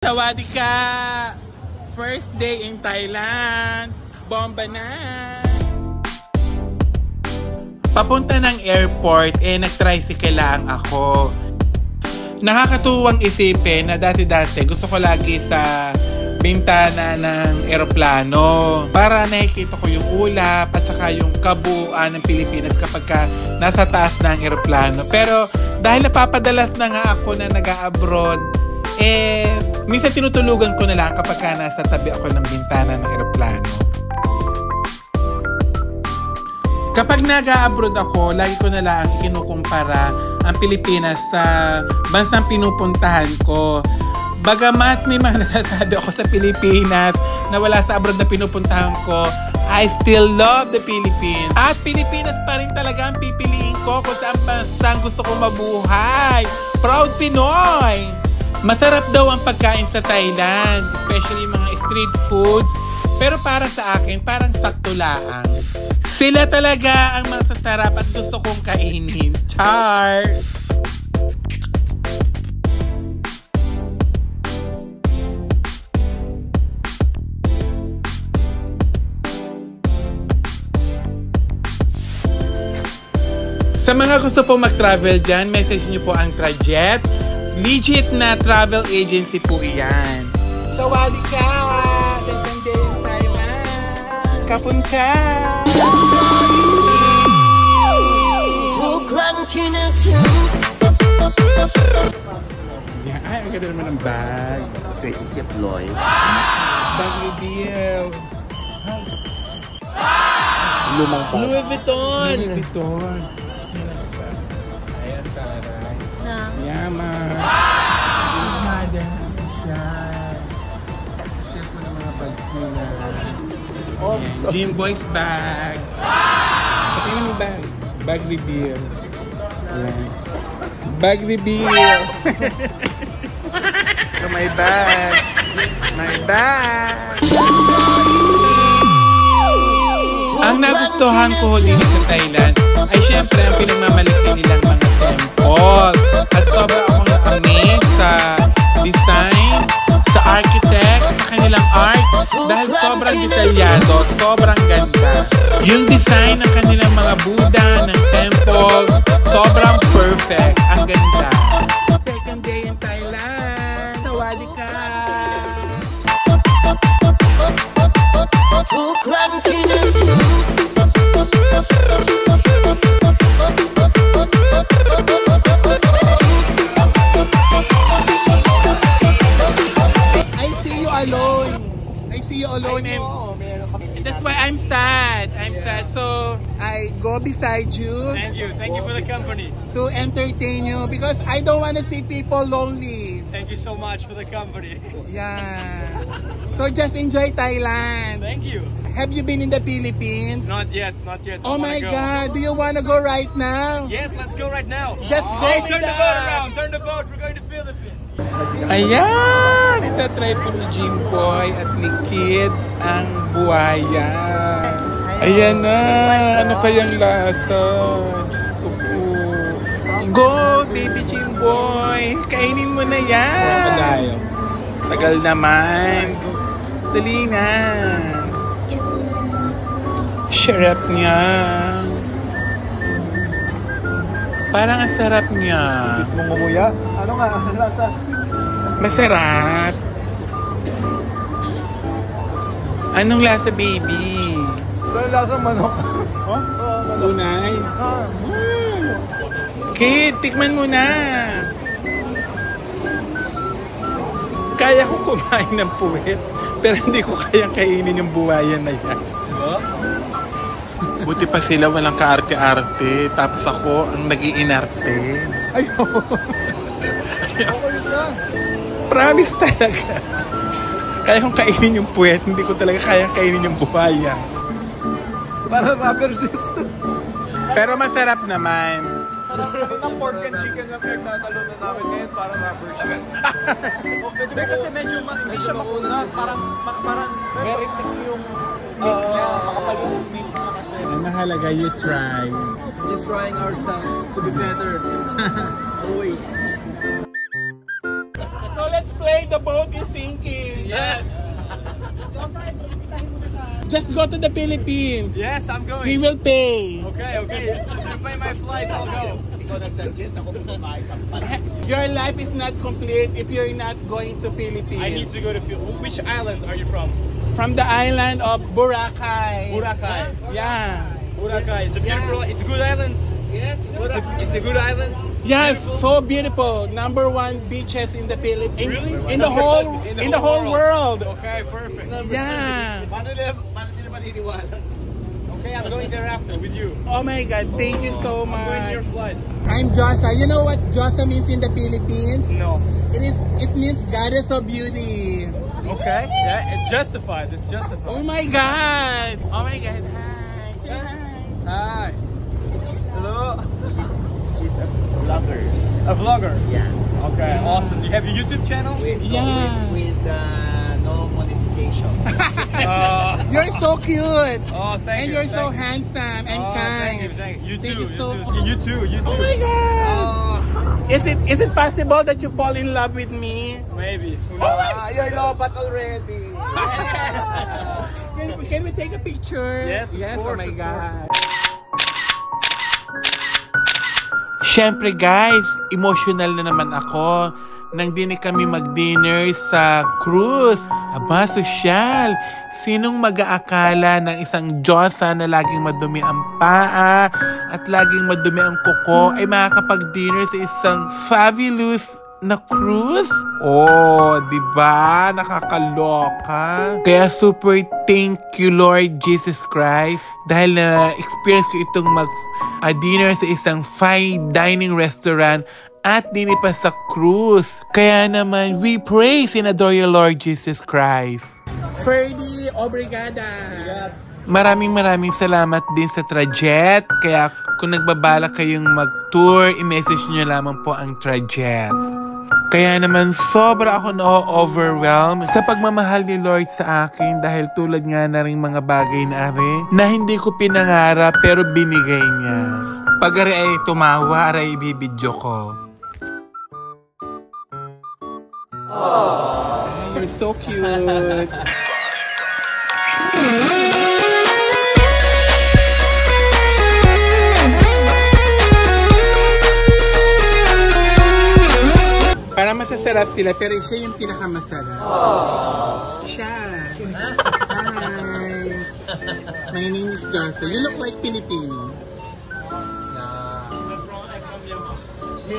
Sawadika! First day in Thailand. Bomba na! Papunta ng airport, nag-tricycle lang ako. Nakakatuwang isipin na dati-dati gusto ko lagi sa bintana ng eroplano para nakikita ko yung ulap at saka yung kabuuan ng Pilipinas kapag ka nasa taas ng eroplano. Pero dahil napapadalas na nga ako na nag-a-abroad, minsan tinutulugan ko na lang kapag ka nasa tabi ako ng bintana ng eroplano. Kapag nag-a-abroad ako, lagi ko na lang kinukumpara ang Pilipinas sa bansang pinupuntahan ko. Bagamat may mga nasasabi ako sa Pilipinas na wala sa abroad na pinupuntahan ko, I still love the Philippines. At Pilipinas pa rin talaga ang pipiliin ko kung saan bansang gusto ko mabuhay. Proud Pinoy! Masarap daw ang pagkain sa Thailand, especially mga street foods. Pero para sa akin, parang sakto lang. Sila talaga ang masasarap at gusto kong kainin. Char! Sa mga gusto po mag-travel dyan, message nyo po ang Trajet. Legit na travel agency po iyan. Sawadika! Second day in Thailand! Kapun ka! Ay, ang ganda naman ng bag. Courtesy of Loy. Bag reveal. Lumang bag. Louis Vuitton! Louis Vuitton. Ayan, taray. Yaman. Mother. Social. Share ko ng mga bag nila. Jim Boy's bag. Pati yung bag. Bag reveal. Ayan. Bag reveal. So, my bag. My bag. Ang nagustuhan ko din sa Thailand ay syempre ang pinagmamalaki nilang mga temple. At sobrang akong amazed sa design, sa architect, sa kanilang art. Dahil sobrang detalyado, sobrang ganda. Yung design ng kanilang mga Buddha, ng temple, sobrang perfect. Ang ganda. Second day in Thailand. Sawadika! I see you alone and that's why I'm sad. So I go beside you. Thank you for the company. To entertain you because I don't want to see people lonely. Thank you so much for the company. Yeah. So just enjoy Thailand. Thank you. Have you been in the Philippines? Not yet. Oh my God, do you want to go right now? Yes, let's go right now. Just go. Hey, turn the boat around. Turn the boat. We're going to Philippines. Ayan! Itatry po ni Jim Boy at ni Kid ang buhaya. Ayan na! Ano kayang lasa? Diyos ko po. Go, baby Jim Boy! Kainin mo na yan! Tagal naman. Dali na. Sarap niya. Parang ang sarap niya. Mumuya? Ano nga? Ano lasa? Masarap. Anong lasa, baby? Ano lasa manok? Oh? Tunay? Kid, tikman mo na. Kaya ko kumain ng puwet, pero hindi ko kayang kainin yung buwayan na yan. Buti pa sila walang kaarte-arte, tapos ako ang nag-iinarte. Ayaw! Promise talaga. Kaya kong kainin yung puwet, hindi ko talaga kayang kainin yung buhaya. Para rubber shoes. Pero masarap naman. Parang pork and chicken na pinagtatalo na namin ngayon, parang rubber shoes. Kasi medyo hindi siya makuna, parang very thick yung milk niya, makapal yung milk niya kasi. Ang mahalaga, you try. Just trying ourselves to be better. Always. So let's play way, the boat is sinking. Yes. Just go to the Philippines. Yes, I'm going. He will pay. Okay. If you pay my flight, I'll go. Your life is not complete if you're not going to Philippines. I need to go to Which island are you from? From the island of Boracay. Boracay. Yeah. Boracay. It's a beautiful. It's a good island. Yes, It's a good island. Yes, so beautiful. Number 1 beaches in the Philippines. Really? In the whole world. Okay, perfect. Yeah. Paano sila maniniwala? Okay, I'm going there after with you. Oh my God, thank you so I'm going to your much. flight. I'm Josa. You know what Josa means in the Philippines? No. It means goddess of beauty. Okay. Yeah, it's justified. It's justified. Oh my God. Oh my God. Hi. Say hi. Hi. Hello. She's a vlogger. A vlogger. Yeah. Okay, awesome. You have a YouTube channel? With no monetization. You're so cute. Oh, thank And you. you're so thank you. handsome and Oh, kind. Thank you. You Thank too. you so You too. You too. Oh my God. Oh, Is it possible that you fall in love with me? maybe. You're lobat already. Can we take a picture? Yes, of Oh course, my of God. Siyempre guys, emotional na naman ako nang din kami mag-dinner sa cruise. Aba, sosyal. Sinong mag-aakala ng isang Diyosa na laging madumi ang paa at laging madumi ang kuko ay makakapag-dinner sa isang fabulous na cruise? Oh, di ba? Nakakaloka. Kaya super thank you Lord Jesus Christ dahil na-experience ko itong mag-dinner sa isang fine dining restaurant at dini pa sa cruise. Kaya naman, we praise and adore your Lord Jesus Christ. Ferdy, obrigada. Maraming salamat din sa Trajet. Kaya kung nagbabala kayong mag-tour, i-message nyo lamang po ang Trajet. Kaya naman sobra ako na-overwhelmed sa pagmamahal ni Lord sa akin dahil tulad nga na rin mga bagay na na hindi ko pinangarap pero binigay niya. Pag ay tumawa, ay ibibidyo ko. Oh, you're so cute. Para masasarap sila, pero siya yung pinakamasarap. Siya. Hi. My name is Josa. You look like Filipino.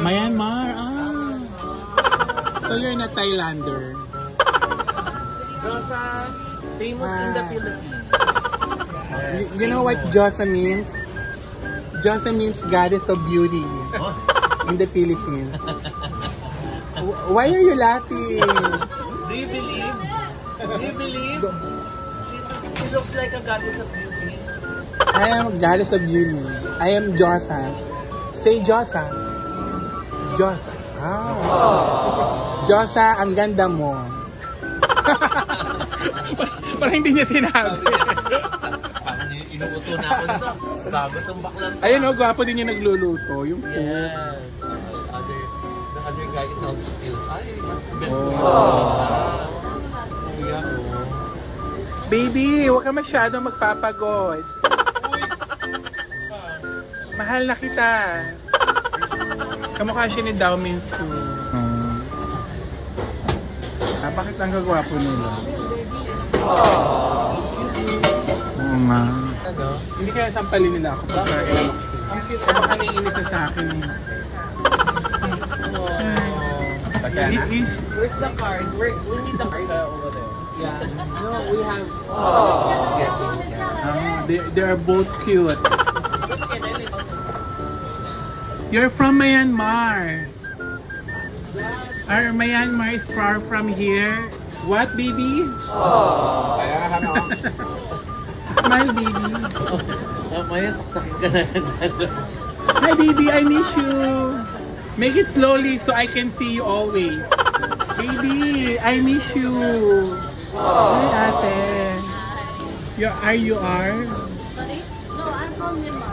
Myanmar. So you're not Thailander. Josa, famous in the Philippines. You know what Josa means? Josa means goddess of beauty in the Philippines. Why are you laughing? Do you believe? She looks like a goddess of beauty. I am goddess of beauty. I am Josa. Say Josa. Josa. Josa, ang ganda mo. Parang hindi niya sinabi. Parang inuuto na ako nito. Bago itong baklang. Ayun o, gwapo din yung nagluluto. Yung food. Yes. The other guy is also cute. Ay, mas Baby, huwag ka masyadong magpapagod. Mahal na kita. Kamukha siya ni Dao Minsu. Bakit ang gagwapo nila? Oo nga. Hindi kaya sampalin nila ako. Ang cute. Baka naiinis na sa akin. Where's the card? We need the card over there. Yeah. No, we have. They are both cute. You're from Myanmar. Our Myanmar is far from here. What, baby? Smile, baby. Maya, saksakin ka na. Hi, baby. I miss you. Make it slowly so I can see you always. Baby, I miss you. Hi, ate. You are? Sorry? No, I'm from Myanmar.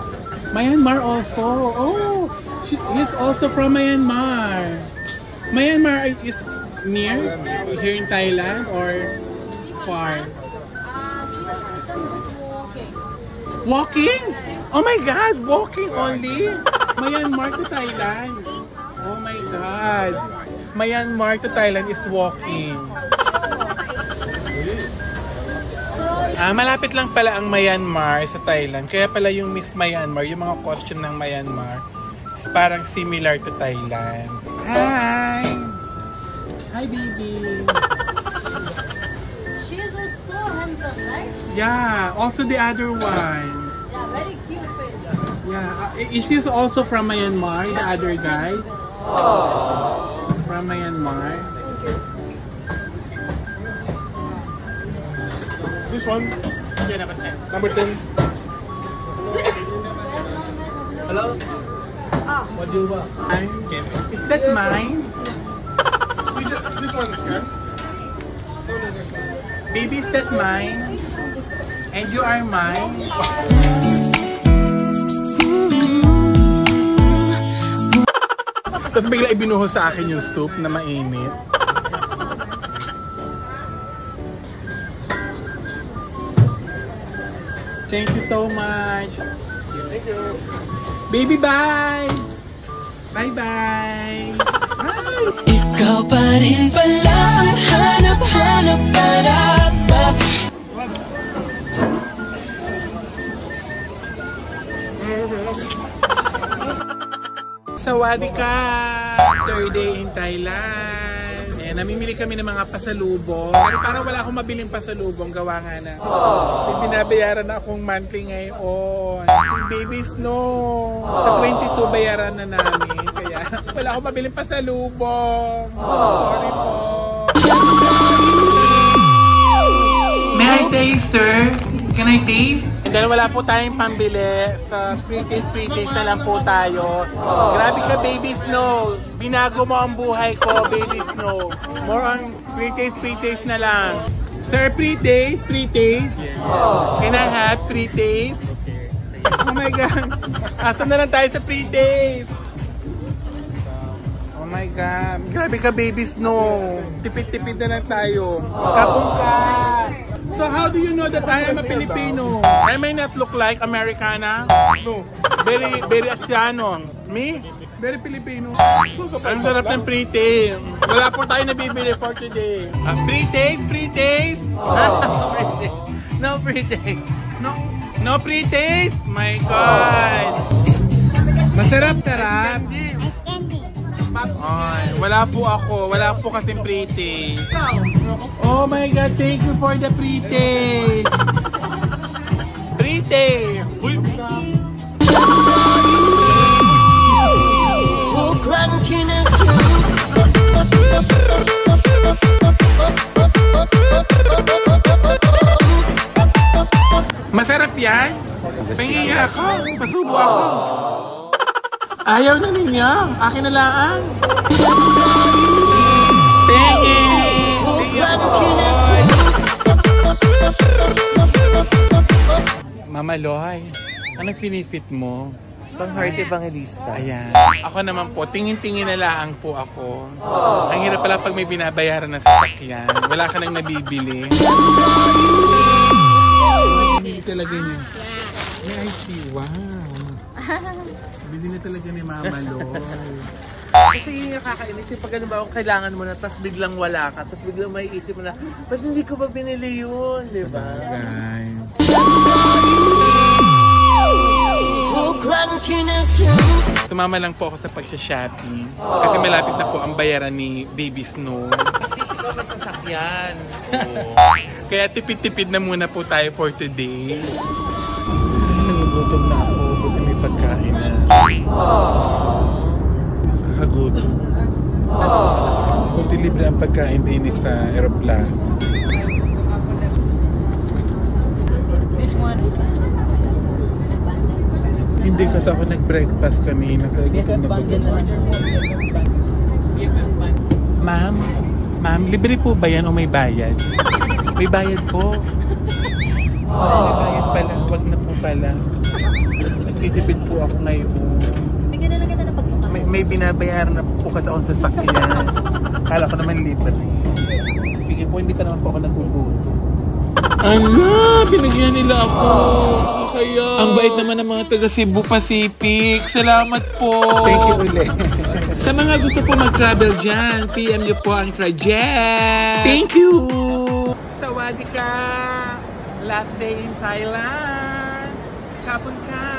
Myanmar also. Oh, he's also from Myanmar. Myanmar is near here in Thailand or far? Walking? Oh my God! Walking only? Myanmar to Thailand. Oh my God! Myanmar to Thailand is walking. Malapit lang pala ang Myanmar sa Thailand. Kaya pala yung Miss Myanmar, yung mga costume ng Myanmar, is parang similar to Thailand. Hi! Hi, baby! She is so handsome, right? Yeah, also the other one. Yeah, very cute face. Yeah, is she also from Myanmar, the other guy? From Myanmar. This one? Yeah, number 10. Number 10. Hello? What do you want? Is that mine? This one is good. Baby, is that mine? And you are mine? Tapos bigla ibinuhos sa akin yung soup na mainit. Thank you so much. Thank you. Baby, bye! Bye-bye! Bye! Ikaw pa rin pala ang hanap-hanap para ba? Sawadee ka! Third day in Thailand. Namimili kami ng mga pasalubong. Pero parang wala akong mabiling pasalubong. Gawa nga na. May binabayaran na akong monthly ngayon. Baby Snow. Sa 22 bayaran na namin. Kaya wala akong mabiling pasalubong. Sorry po. May I taste, sir? Can I taste? And then wala po tayong pambili. Sa pre-taste na lang po tayo. Grabe ka, Baby Snow. Binago mo ang buhay ko, Baby Snow. More on pre-taste na lang. Sir, pre-taste? Can I have pre-taste? Oh my God. Asa na lang tayo sa pre-taste. Oh my God. Grabe ka, Baby Snow. Tipid-tipid na lang tayo. Kapong ka. So how do you know that I am a Filipino? I may not look like Americana. No. Very Asiano. Me? Very Filipino. Ang sarap ng pre-taste. Wala po tayo nabibili for today. Pre-taste? No pre-taste. No pre-taste? My God. Masarap. Ay, wala po ako. Wala po kasing pre-taste. Oh my God, thank you for the pre-taste. Pre-taste. Masarap yan? Pahingin ako. Pasubo ako. Ayaw na ninyo. Akin na lang. Pahingin. Mama Loy, anong finifit mo? Pang Heart Evangelista. Ayan. Ako naman po, tingin-tingin na lang po ako. Ang hirap pala pag may binabayaran ng sasakyan. Wala ka nang nabibili. Bili talaga niya. May IC. Wow. Bili na talaga ni Mama Loy. Kasi yun yung kakainis yung pag ano ba kung kailangan mo na tapos biglang wala ka tapos biglang may isip mo na ba't hindi ko ba binili yun, di ba? Sumama lang po ako sa pagsha-shopping kasi malapit na po ang bayaran ni Baby Snow. Kasi ikaw may sasakyan. Kaya tipid-tipid na muna po tayo for today. Nagugutom na ako. Buti may pagkain na. Kakagutom. Buti libre ang pagkain din sa aeroplano. This one. Hindi kasi ako nag-breakfast kami. Nakagutom na gutom. Ma'am, libre po ba yan o may bayad? May bayad po. May bayad pala. Wag na po pala. Nagtitipid po ako ngayon. Bigyan na lang kita ng pagmamahal. may binabayaran na po kasi ako sa sakyan. Kala ko naman libre. Sige po, hindi pa naman po ako naguguto. Ano? Binigyan nila ako. Nakakaya. Ang bait naman ng mga taga Cebu Pacific. Salamat po. Thank you ulit. Sa mga gusto po mag-travel dyan, PM nyo po ang Trajet. Thank you. Sawadee ka! Last day in Thailand. Kapon ka!